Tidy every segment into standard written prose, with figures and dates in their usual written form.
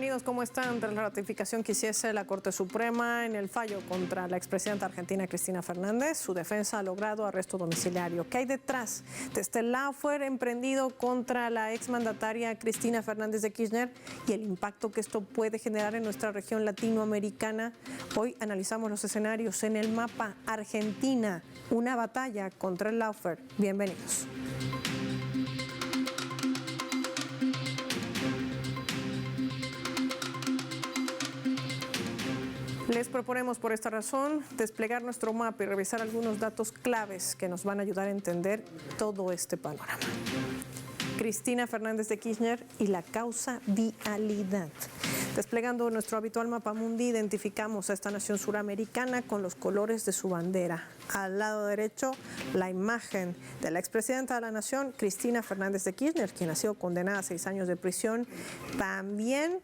bienvenidos. ¿Cómo están? Tras la ratificación que hiciese la Corte Suprema en el fallo contra la expresidenta argentina Cristina Fernández, su defensa ha logrado arresto domiciliario. ¿Qué hay detrás de este lawfare emprendido contra la exmandataria Cristina Fernández de Kirchner y el impacto que esto puede generar en nuestra región latinoamericana? Hoy analizamos los escenarios en el mapa. Argentina, una batalla contra el lawfare. Bienvenidos. Les proponemos por esta razón desplegar nuestro mapa y revisar algunos datos claves que nos van a ayudar a entender todo este panorama. Cristina Fernández de Kirchner y la causa vialidad. Desplegando nuestro habitual mapa mundi, identificamos a esta nación suramericana con los colores de su bandera. Al lado derecho, la imagen de la expresidenta de la nación, Cristina Fernández de Kirchner, quien ha sido condenada a 6 años de prisión, también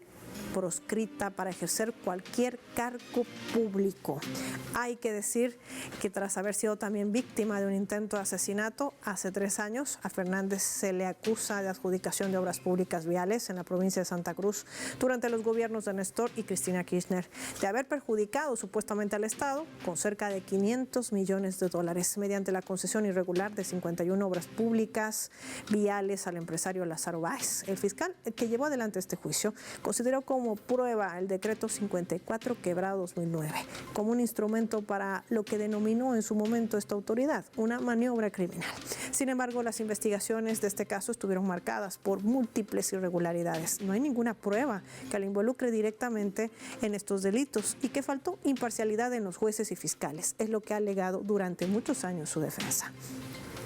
proscrita para ejercer cualquier cargo público. Hay que decir que tras haber sido también víctima de un intento de asesinato hace 3 años, a Fernández se le acusa de adjudicación de obras públicas viales en la provincia de Santa Cruz durante los gobiernos de Néstor y Cristina Kirchner, de haber perjudicado supuestamente al Estado con cerca de 500 millones de dólares mediante la concesión irregular de 51 obras públicas viales al empresario Lázaro Báez. El fiscal que llevó adelante este juicio consideró como prueba el decreto 54/2009 como un instrumento para lo que denominó en su momento esta autoridad, una maniobra criminal. Sin embargo, las investigaciones de este caso estuvieron marcadas por múltiples irregularidades. No hay ninguna prueba que la involucre directamente en estos delitos y que faltó imparcialidad en los jueces y fiscales. Es lo que ha alegado durante muchos años su defensa.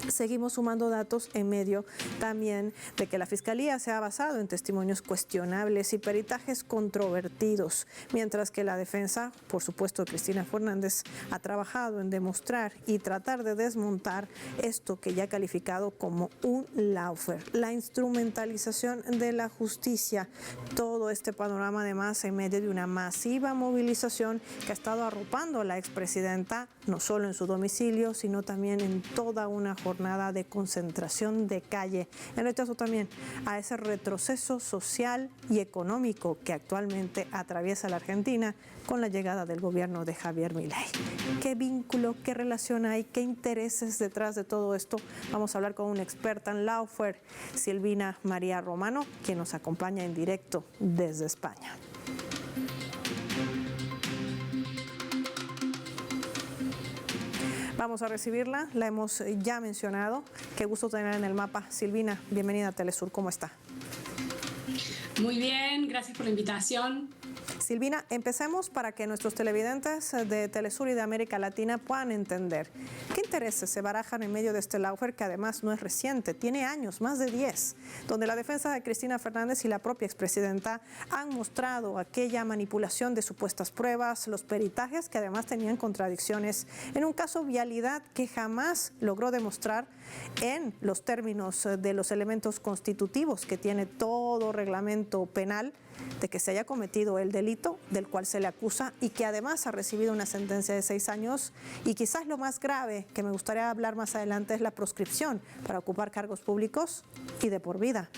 Seguimos sumando datos en medio también de que la Fiscalía se ha basado en testimonios cuestionables y peritajes controvertidos, mientras que la defensa, por supuesto, Cristina Fernández, ha trabajado en demostrar y tratar de desmontar esto que ya ha calificado como un lawfare, la instrumentalización de la justicia. Todo este panorama, además, en medio de una masiva movilización que ha estado arropando a la expresidenta, no solo en su domicilio, sino también en toda una jornada de concentración de calle, en rechazo también a ese retroceso social y económico que actualmente atraviesa la Argentina con la llegada del gobierno de Javier Milei. ¿Qué vínculo, qué relación hay, qué intereses detrás de todo esto? Vamos a hablar con una experta en lawfare, Silvina María Romano, quien nos acompaña en directo desde España. Vamos a recibirla, la hemos ya mencionado. Qué gusto tenerla en el mapa. Silvina, bienvenida a Telesur, ¿cómo está? Muy bien, gracias por la invitación. Silvina, empecemos para que nuestros televidentes de Telesur y de América Latina puedan entender qué intereses se barajan en medio de este lawfare, que además no es reciente, tiene años, más de 10, donde la defensa de Cristina Fernández y la propia expresidenta han mostrado aquella manipulación de supuestas pruebas, los peritajes que además tenían contradicciones, en un caso vialidad que jamás logró demostrar en los términos de los elementos constitutivos que tiene todo reglamento penal de que se haya cometido el delito del cual se le acusa y que además ha recibido una sentencia de 6 años, y quizás lo más grave que me gustaría hablar más adelante es la proscripción para ocupar cargos públicos y de por vida.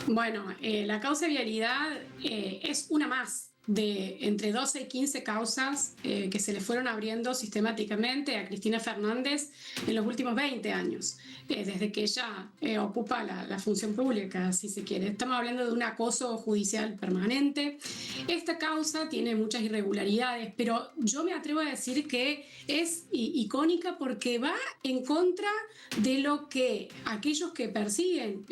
Bueno, la causa de vialidad es una más de entre 12 y 15 causas que se le fueron abriendo sistemáticamente a Cristina Fernández en los últimos 20 años, desde que ella ocupa la función pública, si se quiere. Estamos hablando de un acoso judicial permanente. Esta causa tiene muchas irregularidades, pero yo me atrevo a decir que es icónica porque va en contra de lo que aquellos que persiguen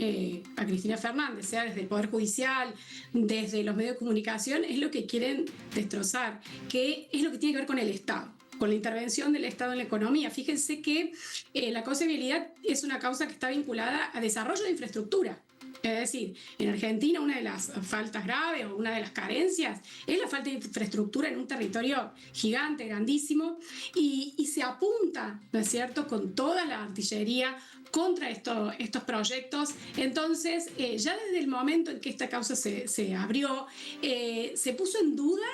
a Cristina Fernández, sea desde el Poder Judicial, desde los medios de comunicación, es lo que quieren destrozar, que es lo que tiene que ver con el Estado, con la intervención del Estado en la economía. Fíjense que la causa de vialidad es una causa que está vinculada a desarrollo de infraestructura. Es decir, en Argentina una de las faltas graves o una de las carencias es la falta de infraestructura en un territorio gigante, grandísimo, y se apunta, ¿no es cierto?, con toda la artillería contra estos proyectos. Entonces, ya desde el momento en que esta causa se abrió, se puso en duda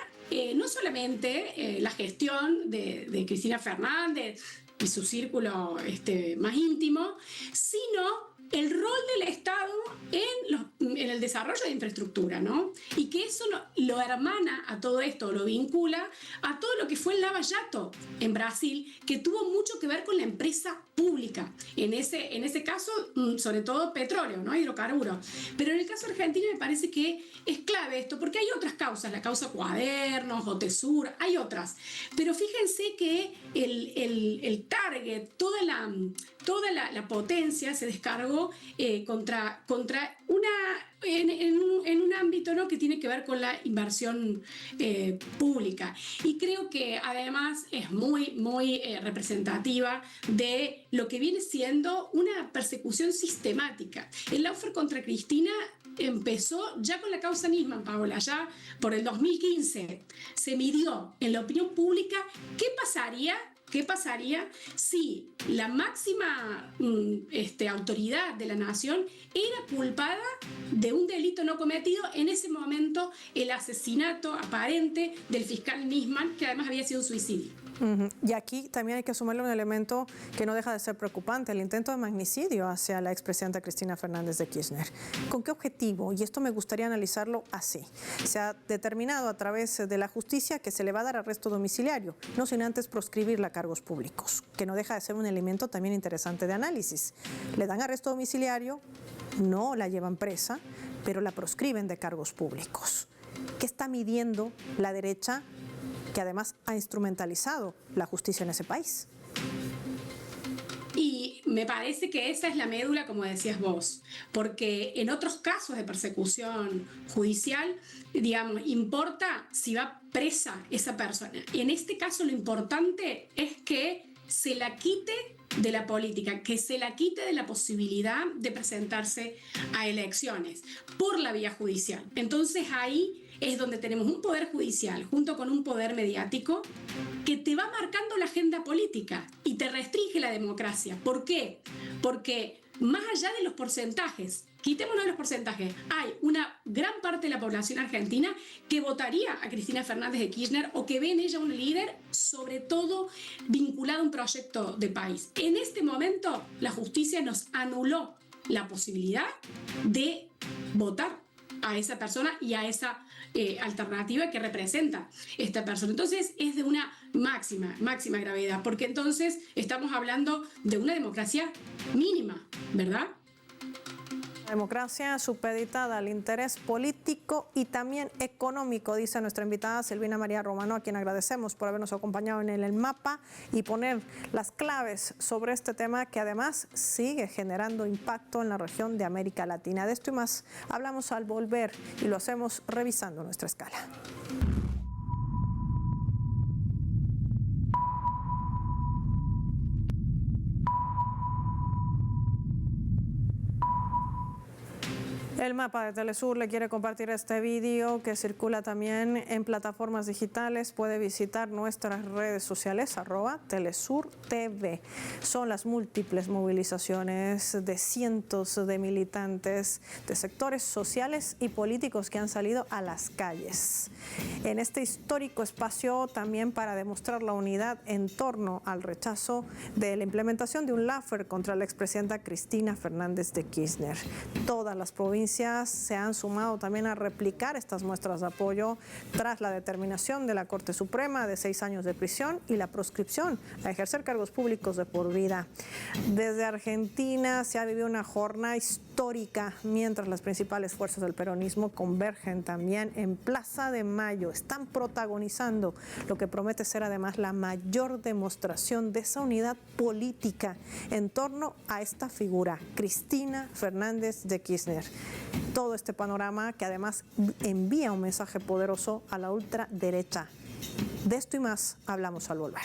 no solamente la gestión de Cristina Fernández y su círculo más íntimo, sino el rol del Estado en el desarrollo de infraestructura, ¿no? Y que eso lo hermana a todo esto, lo vincula a todo lo que fue el Lava Jato en Brasil, que tuvo mucho que ver con la empresa pública. En ese caso, sobre todo petróleo, ¿no? Hidrocarburos. Pero en el caso argentino me parece que es clave esto, porque hay otras causas, la causa Cuadernos, Otesur, hay otras. Pero fíjense que el target, toda la potencia se descargó contra una en un ámbito, ¿no?, que tiene que ver con la inversión pública. Y creo que además es muy representativa de lo que viene siendo una persecución sistemática. El lawfare contra Cristina empezó ya con la causa Nisman, Paola, ya por el 2015. Se midió en la opinión pública qué pasaría si la máxima autoridad de la nación era culpada de un delito no cometido, en ese momento el asesinato aparente del fiscal Nisman, que además había sido un suicidio. Y aquí también hay que sumarle un elemento que no deja de ser preocupante, el intento de magnicidio hacia la expresidenta Cristina Fernández de Kirchner. ¿Con qué objetivo? Y esto me gustaría analizarlo así. Se ha determinado a través de la justicia que se le va a dar arresto domiciliario, no sin antes proscribirla a cargos públicos, que no deja de ser un elemento también interesante de análisis. Le dan arresto domiciliario, no la llevan presa, pero la proscriben de cargos públicos. ¿Qué está midiendo la derecha, que además ha instrumentalizado la justicia en ese país? Y me parece que esa es la médula, como decías vos, porque en otros casos de persecución judicial, digamos, importa si va presa esa persona. Y en este caso lo importante es que se la quite de la política, que se la quite de la posibilidad de presentarse a elecciones por la vía judicial. Entonces ahí es donde tenemos un poder judicial junto con un poder mediático que te va marcando la agenda política y te restringe la democracia. ¿Por qué? Porque más allá de los porcentajes, quitémonos de los porcentajes, hay una gran parte de la población argentina que votaría a Cristina Fernández de Kirchner o que ve en ella un líder, sobre todo vinculado a un proyecto de país. En este momento, la justicia nos anuló la posibilidad de votar a esa persona y a esa alternativa que representa esta persona. Entonces es de una máxima gravedad, porque entonces estamos hablando de una democracia mínima, ¿verdad? La democracia supeditada al interés político y también económico, dice nuestra invitada Silvina María Romano, a quien agradecemos por habernos acompañado en el mapa y poner las claves sobre este tema que además sigue generando impacto en la región de América Latina. De esto y más hablamos al volver y lo hacemos revisando nuestra escala. El mapa de Telesur le quiere compartir este vídeo que circula también en plataformas digitales. Puede visitar nuestras redes sociales, @TelesurTV. Son las múltiples movilizaciones de cientos de militantes de sectores sociales y políticos que han salido a las calles en este histórico espacio, también para demostrar la unidad en torno al rechazo de la implementación de un lawfare contra la expresidenta Cristina Fernández de Kirchner. Todas las provincias se han sumado también a replicar estas muestras de apoyo tras la determinación de la Corte Suprema de 6 años de prisión y la proscripción a ejercer cargos públicos de por vida. Desde Argentina se ha vivido una jornada histórica mientras las principales fuerzas del peronismo convergen también en Plaza de Mayo. Están protagonizando lo que promete ser además la mayor demostración de esa unidad política en torno a esta figura, Cristina Fernández de Kirchner. Todo este panorama que además envía un mensaje poderoso a la ultraderecha. De esto y más hablamos al volver.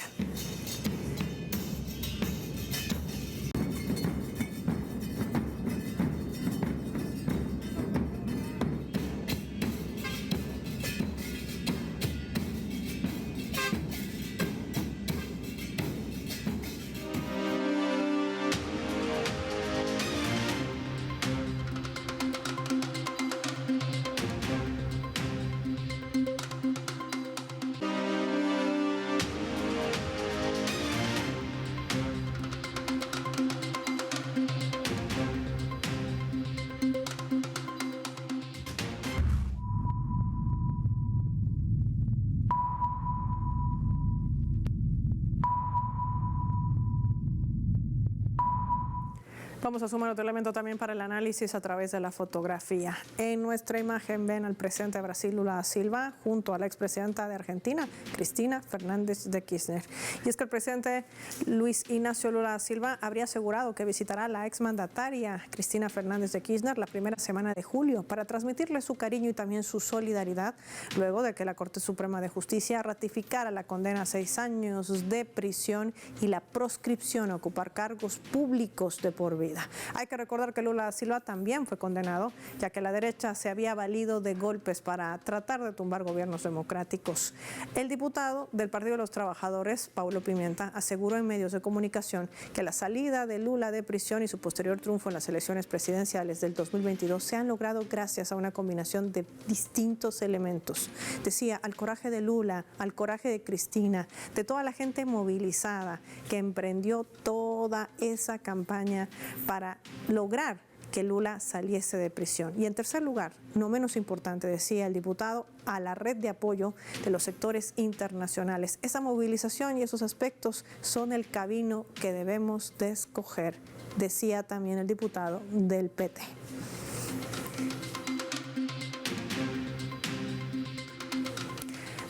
Vamos a sumar otro elemento también para el análisis a través de la fotografía. En nuestra imagen ven al presidente de Brasil, Lula da Silva, junto a la expresidenta de Argentina, Cristina Fernández de Kirchner. Y es que el presidente Luis Ignacio Lula da Silva habría asegurado que visitará a la exmandataria Cristina Fernández de Kirchner la primera semana de julio para transmitirle su cariño y también su solidaridad, luego de que la Corte Suprema de Justicia ratificara la condena a 6 años de prisión y la proscripción a ocupar cargos públicos de por vida. Hay que recordar que Lula da Silva también fue condenado, ya que la derecha se había valido de golpes para tratar de tumbar gobiernos democráticos. El diputado del Partido de los Trabajadores, Paulo Pimienta, aseguró en medios de comunicación que la salida de Lula de prisión y su posterior triunfo en las elecciones presidenciales del 2022 se han logrado gracias a una combinación de distintos elementos. Decía, al coraje de Lula, al coraje de Cristina, de toda la gente movilizada que emprendió toda esa campaña para lograr que Lula saliese de prisión. Y en tercer lugar, no menos importante, decía el diputado, a la red de apoyo de los sectores internacionales. Esa movilización y esos aspectos son el camino que debemos de escoger, decía también el diputado del PT.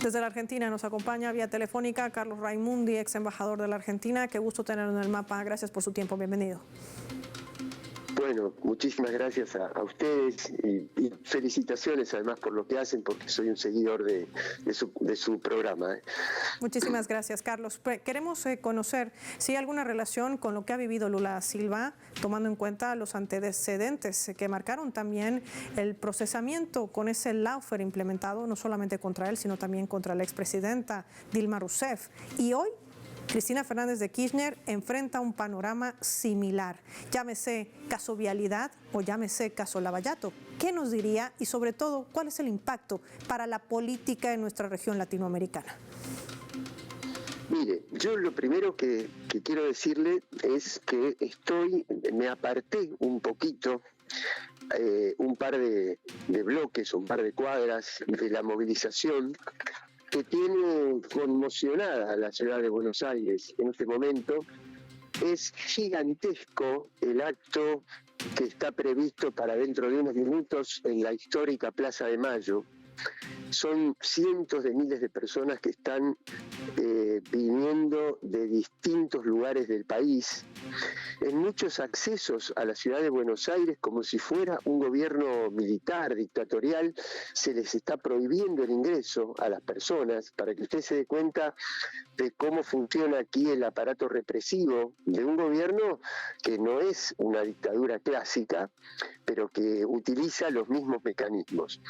Desde la Argentina nos acompaña vía telefónica Carlos Raimundi, ex embajador de la Argentina. Qué gusto tenerlo en el mapa. Gracias por su tiempo. Bienvenido. Bueno, muchísimas gracias a ustedes y felicitaciones además por lo que hacen, porque soy un seguidor de su programa. Muchísimas gracias, Carlos. Queremos conocer si hay alguna relación con lo que ha vivido Lula da Silva, tomando en cuenta los antecedentes que marcaron también el procesamiento con ese lawfare implementado no solamente contra él, sino también contra la expresidenta Dilma Rousseff. Y hoy Cristina Fernández de Kirchner enfrenta un panorama similar, llámese caso Vialidad o llámese caso Lavallato. ¿Qué nos diría y sobre todo cuál es el impacto para la política en nuestra región latinoamericana? Mire, yo lo primero que quiero decirle es que me aparté un poquito, un par de bloques, un par de cuadras de la movilización que tiene conmocionada a la ciudad de Buenos Aires en este momento. Es gigantesco el acto que está previsto para dentro de unos minutos en la histórica Plaza de Mayo. Son cientos de miles de personas que están viniendo de distintos lugares del país, en muchos accesos a la ciudad de Buenos Aires, como si fuera un gobierno militar, dictatorial, se les está prohibiendo el ingreso a las personas, para que usted se dé cuenta de cómo funciona aquí el aparato represivo de un gobierno que no es una dictadura clásica, pero que utiliza los mismos mecanismos.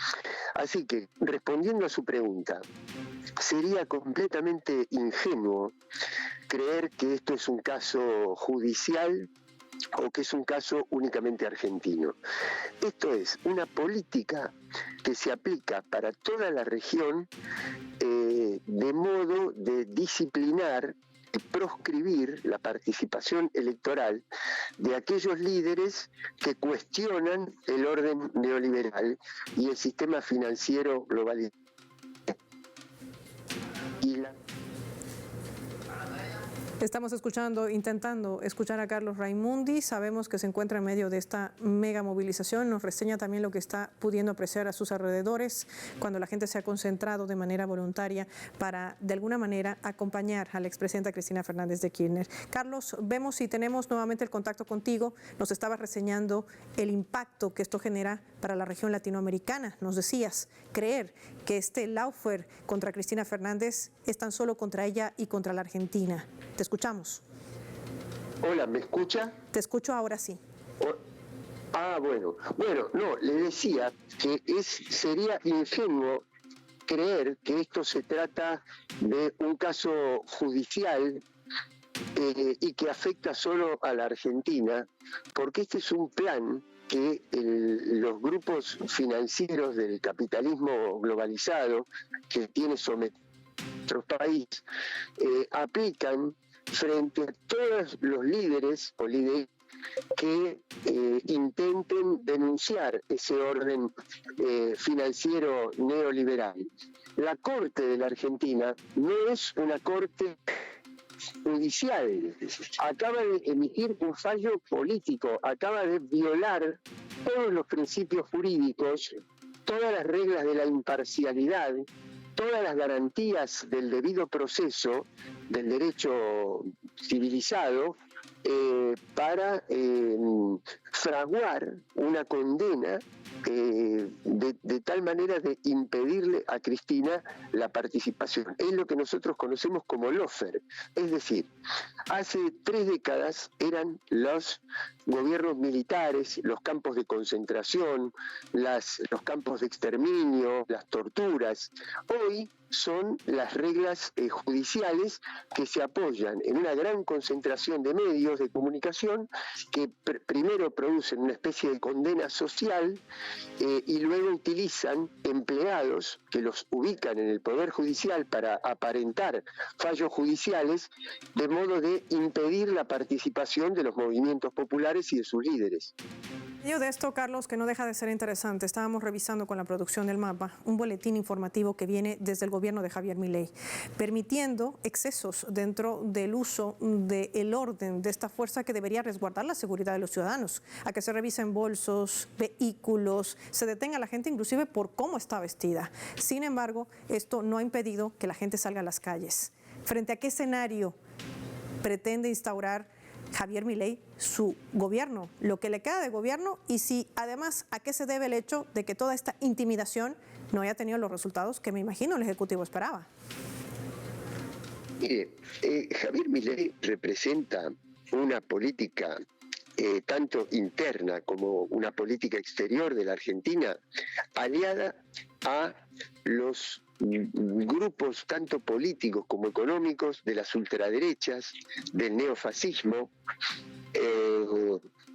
Así que, respondiendo a su pregunta, sería completamente ingenuo creer que esto es un caso judicial o que es un caso únicamente argentino. Esto es una política que se aplica para toda la región de modo de disciplinar y proscribir la participación electoral de aquellos líderes que cuestionan el orden neoliberal y el sistema financiero globalizado. Estamos intentando escuchar a Carlos Raimundi. Sabemos que se encuentra en medio de esta mega movilización. Nos reseña también lo que está pudiendo apreciar a sus alrededores cuando la gente se ha concentrado de manera voluntaria para, de alguna manera, acompañar a la expresidenta Cristina Fernández de Kirchner. Carlos, vemos y tenemos nuevamente el contacto contigo. Nos estabas reseñando el impacto que esto genera para la región latinoamericana. Nos decías creer que este lawfare contra Cristina Fernández es tan solo contra ella y contra la Argentina. Te escuchamos. Hola, ¿me escucha? Te escucho ahora sí. Bueno, no, le decía que sería ingenuo creer que esto se trata de un caso judicial y que afecta solo a la Argentina, porque este es un plan que los grupos financieros del capitalismo globalizado que tiene sometido nuestro país aplican frente a todos los líderes o líderes que intenten denunciar ese orden financiero neoliberal. La Corte de la Argentina no es una corte judicial, acaba de emitir un fallo político, acaba de violar todos los principios jurídicos, todas las reglas de la imparcialidad, todas las garantías del debido proceso, del derecho civilizado, para fraguar una condena de tal manera de impedirle a Cristina la participación. Es lo que nosotros conocemos como lawfare. Es decir, hace 3 décadas eran los gobiernos militares, los campos de concentración, los campos de exterminio, las torturas. Hoy son las reglas judiciales que se apoyan en una gran concentración de medios de comunicación que primero producen una especie de condena social y luego utilizan empleados que los ubican en el Poder Judicial para aparentar fallos judiciales de modo de impedir la participación de los movimientos populares y de sus líderes. Y de esto, Carlos, que no deja de ser interesante, estábamos revisando con la producción del mapa un boletín informativo que viene desde el gobierno de Javier Milei, permitiendo excesos dentro del uso del orden de esta fuerza que debería resguardar la seguridad de los ciudadanos, a que se revisen bolsos, vehículos, se detenga a la gente inclusive por cómo está vestida. Sin embargo, esto no ha impedido que la gente salga a las calles. ¿Frente a qué escenario pretende instaurar Javier Milei su gobierno, lo que le queda de gobierno, y si además a qué se debe el hecho de que toda esta intimidación no haya tenido los resultados que me imagino el Ejecutivo esperaba? Mire, Javier Milei representa una política tanto interna como una política exterior de la Argentina aliada a los grupos tanto políticos como económicos de las ultraderechas, del neofascismo,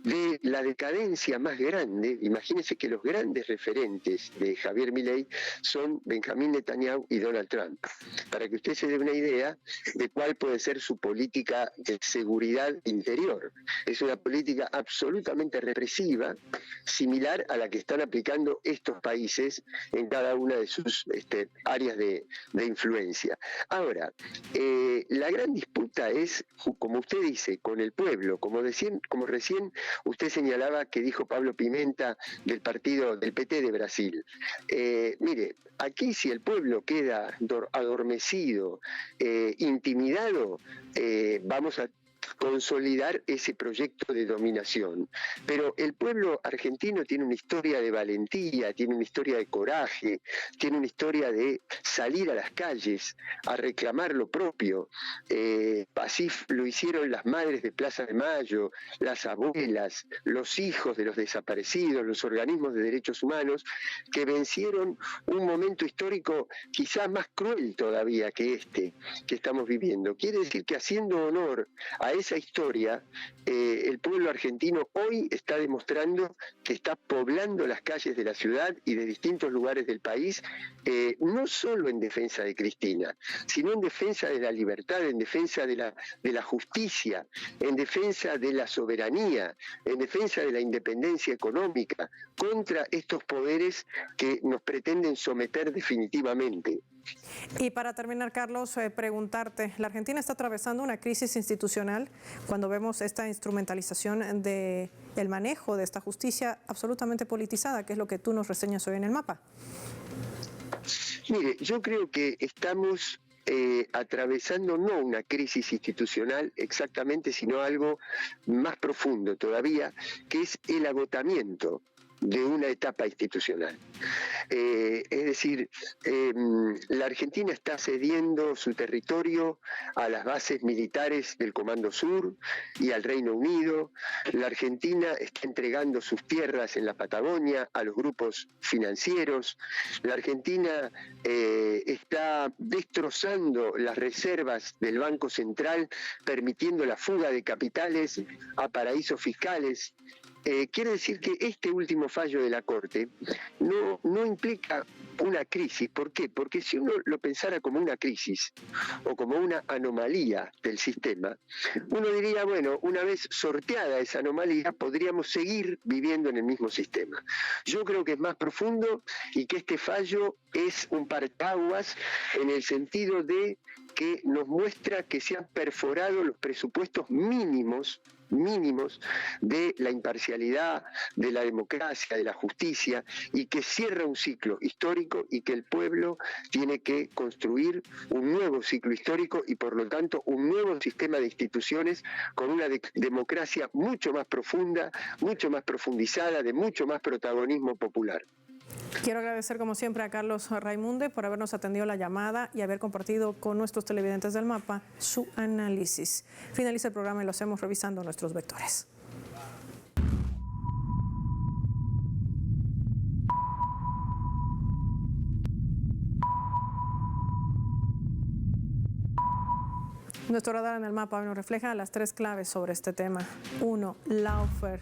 de la decadencia más grande. Imagínense que los grandes referentes de Javier Milei son Benjamín Netanyahu y Donald Trump, para que usted se dé una idea de cuál puede ser su política de seguridad interior. Es una política absolutamente represiva, similar a la que están aplicando estos países en cada una de sus áreas de influencia. Ahora, la gran disputa es, como usted dice, con el pueblo, como recién usted señalaba que dijo Pablo Pimenta del partido del PT de Brasil. Mire, aquí si el pueblo queda adormecido, intimidado, vamos a consolidar ese proyecto de dominación. Pero el pueblo argentino tiene una historia de valentía, tiene una historia de coraje, tiene una historia de salir a las calles a reclamar lo propio. Así lo hicieron las madres de Plaza de Mayo, las abuelas, los hijos de los desaparecidos, los organismos de derechos humanos, que vencieron un momento histórico quizá más cruel todavía que este que estamos viviendo. Quiere decir que, haciendo honor a esa historia, el pueblo argentino hoy está demostrando que está poblando las calles de la ciudad y de distintos lugares del país, no solo en defensa de Cristina, sino en defensa de la libertad, en defensa de la justicia, en defensa de la soberanía, en defensa de la independencia económica, contra estos poderes que nos pretenden someter definitivamente. Y para terminar, Carlos, preguntarte, la Argentina está atravesando una crisis institucional cuando vemos esta instrumentalización del manejo de esta justicia absolutamente politizada, que es lo que tú nos reseñas hoy en el mapa. Mire, yo creo que estamos atravesando no una crisis institucional exactamente, sino algo más profundo todavía, que es el agotamiento de una etapa institucional. Es decir, la Argentina está cediendo su territorio a las bases militares del Comando Sur y al Reino Unido. La Argentina está entregando sus tierras en la Patagonia a los grupos financieros. La Argentina está destrozando las reservas del Banco Central, permitiendo la fuga de capitales a paraísos fiscales. Quiere decir que este último fallo de la Corte no implica una crisis. ¿Por qué? Porque si uno lo pensara como una crisis o como una anomalía del sistema, uno diría, bueno, una vez sorteada esa anomalía, podríamos seguir viviendo en el mismo sistema. Yo creo que es más profundo y que este fallo es un parteaguas en el sentido de que nos muestra que se han perforado los presupuestos mínimos de la imparcialidad, de la democracia, de la justicia, y que cierra un ciclo histórico y que el pueblo tiene que construir un nuevo ciclo histórico y por lo tanto un nuevo sistema de instituciones con una democracia mucho más profunda, mucho más profundizada, de mucho más protagonismo popular. Quiero agradecer como siempre a Carlos Raimunde por habernos atendido la llamada y haber compartido con nuestros televidentes del Mapa su análisis. Finaliza el programa y lo hacemos revisando nuestros vectores. Nuestro radar en el Mapa nos refleja las 3 claves sobre este tema. 1. Lawfare.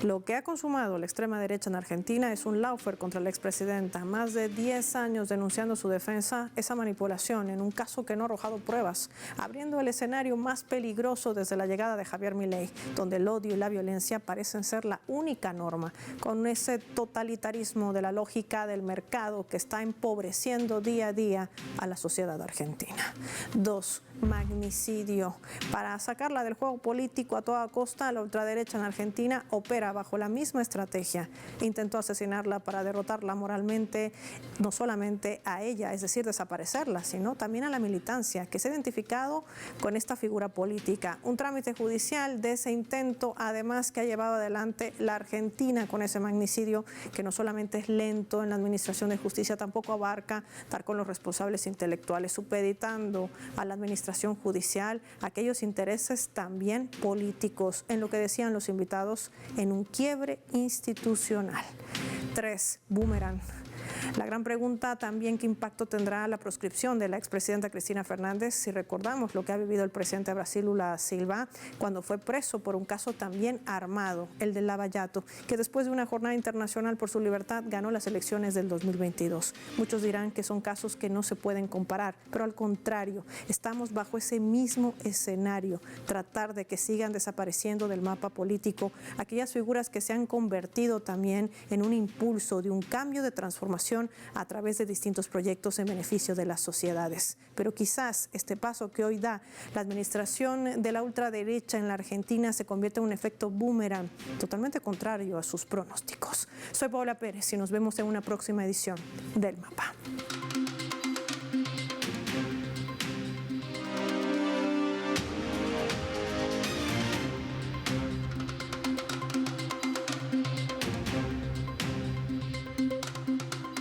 Lo que ha consumado la extrema derecha en Argentina es un lawfare contra la expresidenta. Más de 10 años denunciando su defensa, esa manipulación en un caso que no ha arrojado pruebas, abriendo el escenario más peligroso desde la llegada de Javier Milei, donde el odio y la violencia parecen ser la única norma, con ese totalitarismo de la lógica del mercado que está empobreciendo día a día a la sociedad argentina. 2. Magnicidio. Para sacarla del juego político a toda costa, la ultraderecha en Argentina opera bajo la misma estrategia. Intentó asesinarla para derrotarla moralmente, no solamente a ella, es decir, desaparecerla, sino también a la militancia, que se ha identificado con esta figura política. Un trámite judicial de ese intento, además, que ha llevado adelante la Argentina con ese magnicidio, que no solamente es lento en la administración de justicia, tampoco abarca dar con los responsables intelectuales, supeditando a la administración judicial aquellos intereses también políticos, en lo que decían los invitados, en un quiebre institucional. 3. Boomerang. La gran pregunta también, ¿qué impacto tendrá la proscripción de la expresidenta Cristina Fernández? Si recordamos lo que ha vivido el presidente de Brasil, Lula da Silva, cuando fue preso por un caso también armado, el de Lava Jato, que después de una jornada internacional por su libertad ganó las elecciones del 2022. Muchos dirán que son casos que no se pueden comparar, pero al contrario, estamos bajo ese mismo escenario, tratar de que sigan desapareciendo del mapa político aquellas figuras que se han convertido también en un impulso de un cambio de transformación a través de distintos proyectos en beneficio de las sociedades. Pero quizás este paso que hoy da la administración de la ultraderecha en la Argentina se convierte en un efecto boomerang totalmente contrario a sus pronósticos. Soy Paola Pérez y nos vemos en una próxima edición del Mapa.